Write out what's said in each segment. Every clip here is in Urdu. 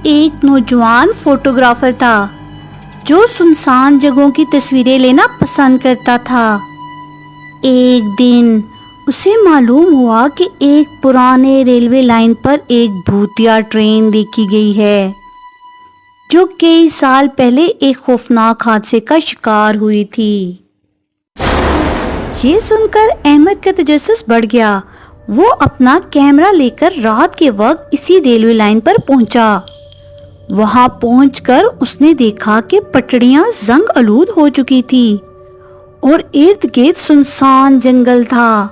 ایک نوجوان فوٹوگرافر تھا جو سنسان جگہوں کی تصویریں لینا پسند کرتا تھا۔ ایک دن اسے معلوم ہوا کہ ایک پرانے ریلوے لائن پر ایک بھوتیا ٹرین دیکھی گئی ہے جو کئی سال پہلے ایک خوفناک حادثے کا شکار ہوئی تھی۔ یہ سن کر احمد کا تجسس بڑھ گیا۔ وہ اپنا کیمرہ لے کر رات کے وقت اسی ریلوے لائن پر پہنچا۔ وہاں پہنچ کر اس نے دیکھا کہ پٹڑیاں زنگ آلود ہو چکی تھی اور ارد گرد سنسان جنگل تھا۔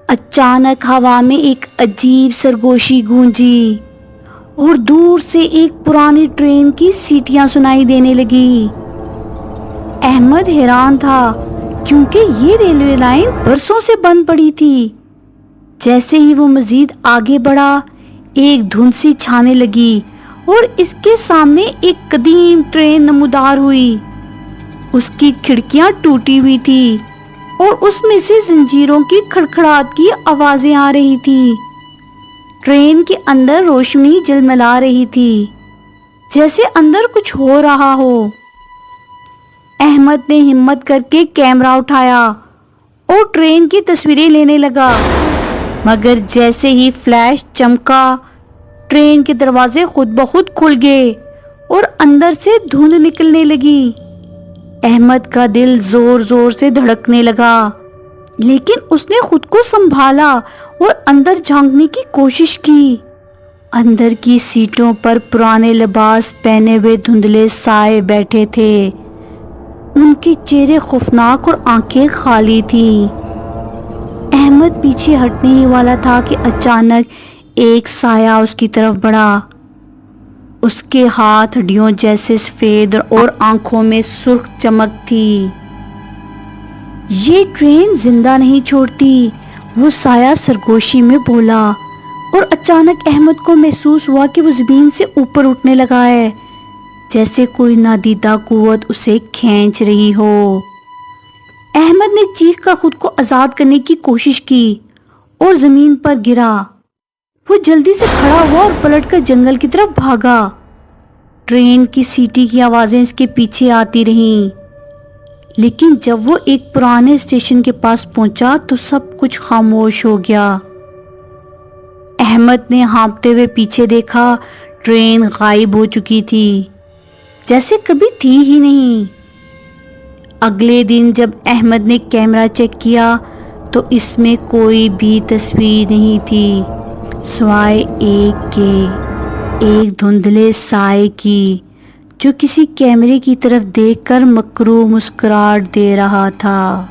اچانک ہوا میں ایک عجیب سرگوشی گونجی اور دور سے ایک پرانی ٹرین کی سیٹیاں سنائی دینے لگی۔ احمد حیران تھا کیونکہ یہ ریلوے لائن برسوں سے بند پڑی تھی۔ جیسے ہی وہ مزید آگے بڑھا، ایک دھند سی چھانے لگی اور اس کے سامنے ایک قدیم ٹرین نمودار ہوئی۔ اس کی کھڑکیاں ٹوٹی ہوئی تھی اور اس میں سے زنجیروں کی کھڑکھڑاہٹ کی آوازیں آ رہی تھی۔ ٹرین کے اندر روشنی جلملا رہی تھی جیسے اندر کچھ ہو رہا ہو۔ احمد نے ہمت کر کے کیمرہ اٹھایا اور ٹرین کی تصویریں لینے لگا، مگر جیسے ہی فلیش چمکا، ٹرین کے دروازے خود بخود کھل گئے اور اندر سے دھند نکلنے لگی۔ احمد کا دل زور زور سے دھڑکنے لگا، لیکن اس نے خود کو سنبھالا اور اندر جھانکنے کی کوشش کی۔ اندر کی سیٹوں پر پرانے لباس پہنے ہوئے دھندلے سائے بیٹھے تھے۔ ان کے چہرے خوفناک اور آنکھیں خالی تھیں۔ احمد پیچھے ہٹنے ہی والا تھا کہ اچانک ایک سایہ اس کی طرف بڑھا۔ اس کے ہاتھ ہڈیوں جیسے سفید اور آنکھوں میں سرخ چمک تھی۔ یہ ٹرین زندہ نہیں چھوڑتی، وہ سایہ سرگوشی میں بولا، اور اچانک احمد کو محسوس ہوا کہ وہ زمین سے اوپر اٹھنے لگا ہے، جیسے کوئی نادیدہ قوت اسے کھینچ رہی ہو۔ احمد نے چیخ کر خود کو آزاد کرنے کی کوشش کی اور زمین پر گرا۔ وہ جلدی سے کھڑا ہوا اور پلٹ کر جنگل کی طرف بھاگا۔ ٹرین کی سیٹی کی آوازیں اس کے پیچھے آتی رہیں، لیکن جب وہ ایک پرانے اسٹیشن کے پاس پہنچا تو سب کچھ خاموش ہو گیا۔ احمد نے ہانپتے ہوئے پیچھے دیکھا، ٹرین غائب ہو چکی تھی، جیسے کبھی تھی ہی نہیں۔ اگلے دن جب احمد نے کیمرہ چیک کیا تو اس میں کوئی بھی تصویر نہیں تھی سوائے ایک دھندلے سائے کی جو کسی کیمرے کی طرف دیکھ کر مکروہ مسکراہٹ دے رہا تھا۔